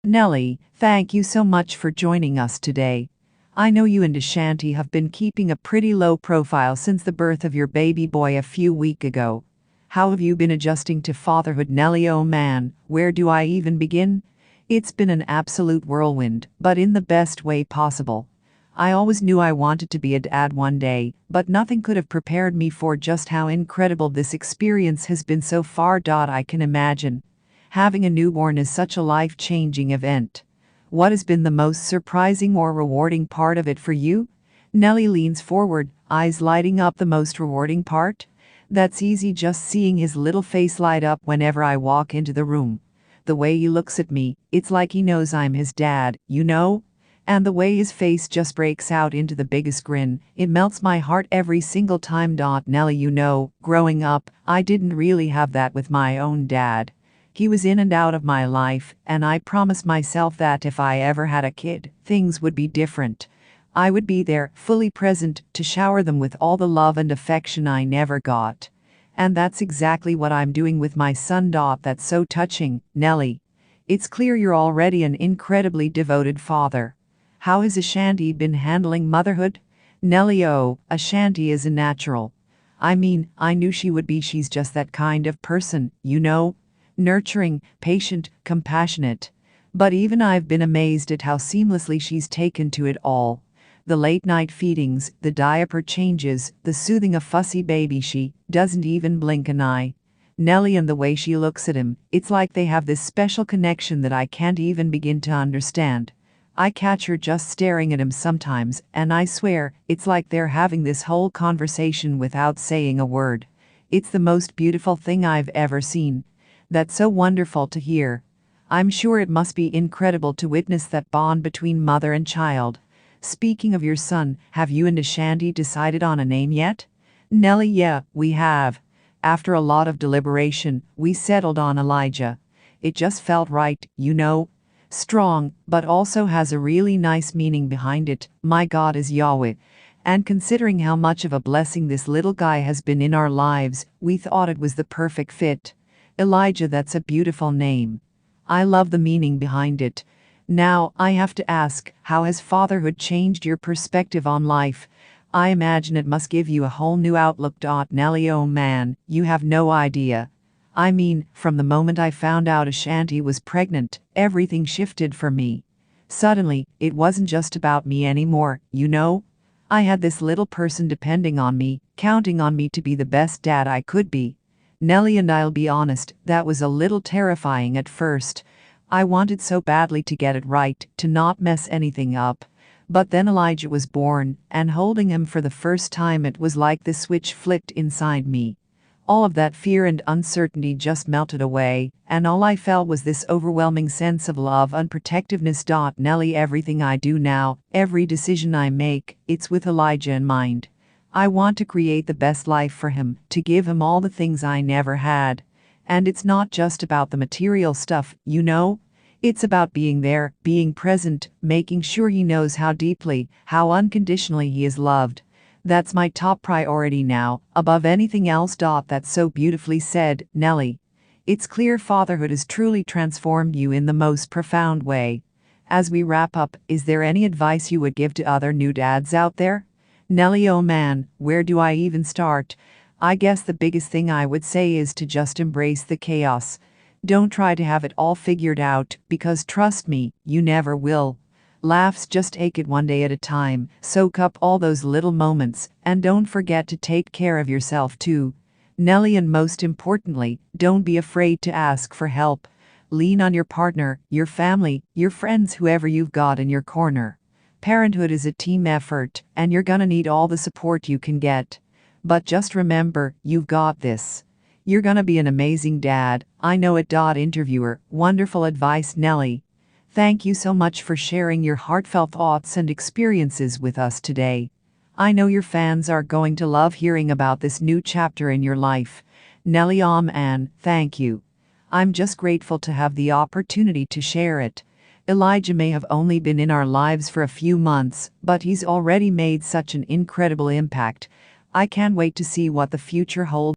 Nelly, thank you so much for joining us today. I know you and Ashanti have been keeping a pretty low profile since the birth of your baby boy a few weeks ago. How have you been adjusting to fatherhood, Nelly? Oh man, where do I even begin? It's been an absolute whirlwind, but in the best way possible. I always knew I wanted to be a dad one day, but nothing could have prepared me for just how incredible this experience has been so far. I can imagine. Having a newborn is such a life-changing event. What has been the most surprising or rewarding part of it for you? Nelly leans forward, eyes lighting up. The most rewarding part? That's easy, just seeing his little face light up whenever I walk into the room. The way he looks at me, it's like he knows I'm his dad, you know? And the way his face just breaks out into the biggest grin, it melts my heart every single time. Nelly, growing up, I didn't really have that with my own dad. He was in and out of my life, and I promised myself that if I ever had a kid, things would be different. I would be there, fully present, to shower them with all the love and affection I never got. And that's exactly what I'm doing with my son. That's so touching, Nelly. It's clear you're already an incredibly devoted father. How has Ashanti been handling motherhood? Nelly Oh, Ashanti is a natural. I mean, I knew she would be. She's just that kind of person, nurturing, patient, compassionate. But even I've been amazed at how seamlessly she's taken to it all. The late-night feedings, the diaper changes, the soothing a fussy baby. She doesn't even blink an eye. Nelly, and the way she looks at him, it's like they have this special connection that I can't even begin to understand. I catch her just staring at him sometimes, and I swear, it's like they're having this whole conversation without saying a word. It's the most beautiful thing I've ever seen. That's so wonderful to hear. I'm sure it must be incredible to witness that bond between mother and child. Speaking of your son, have you and Ashanti decided on a name yet? Nelly, yeah, we have. After a lot of deliberation, we settled on Elijah. It just felt right, strong, but also has a really nice meaning behind it. My God is Yahweh. And considering how much of a blessing this little guy has been in our lives, we thought it was the perfect fit. Elijah, that's a beautiful name. I love the meaning behind it. Now, I have to ask, how has fatherhood changed your perspective on life? I imagine it must give you a whole new outlook. Nelly, oh man, you have no idea. I mean, from the moment I found out Ashanti was pregnant, everything shifted for me. Suddenly, it wasn't just about me anymore, I had this little person depending on me, counting on me to be the best dad I could be. Nelly, and I'll be honest, that was a little terrifying at first. I wanted so badly to get it right, to not mess anything up. But then Elijah was born, and holding him for the first time, it was like the switch flipped inside me. All of that fear and uncertainty just melted away, and all I felt was this overwhelming sense of love and protectiveness. Nelly, everything I do now, every decision I make, it's with Elijah in mind. I want to create the best life for him, to give him all the things I never had. And it's not just about the material stuff, It's about being there, being present, making sure he knows how deeply, how unconditionally he is loved. That's my top priority now, above anything else. That's so beautifully said, Nelly. It's clear fatherhood has truly transformed you in the most profound way. As we wrap up, is there any advice you would give to other new dads out there? Nelly, oh man, where do I even start? I guess the biggest thing I would say is to just embrace the chaos. Don't try to have it all figured out, because trust me, you never will. Laughs, just take it one day at a time, soak up all those little moments, and don't forget to take care of yourself too. Nelly, and most importantly, don't be afraid to ask for help. Lean on your partner, your family, your friends, whoever you've got in your corner. Parenthood is a team effort, and you're gonna need all the support you can get. But just remember, you've got this. You're gonna be an amazing dad, I know it. Interviewer, wonderful advice, Nelly. Thank you so much for sharing your heartfelt thoughts and experiences with us today. I know your fans are going to love hearing about this new chapter in your life. Nelly, and thank you. I'm just grateful to have the opportunity to share it. Elijah may have only been in our lives for a few months, but he's already made such an incredible impact. I can't wait to see what the future holds.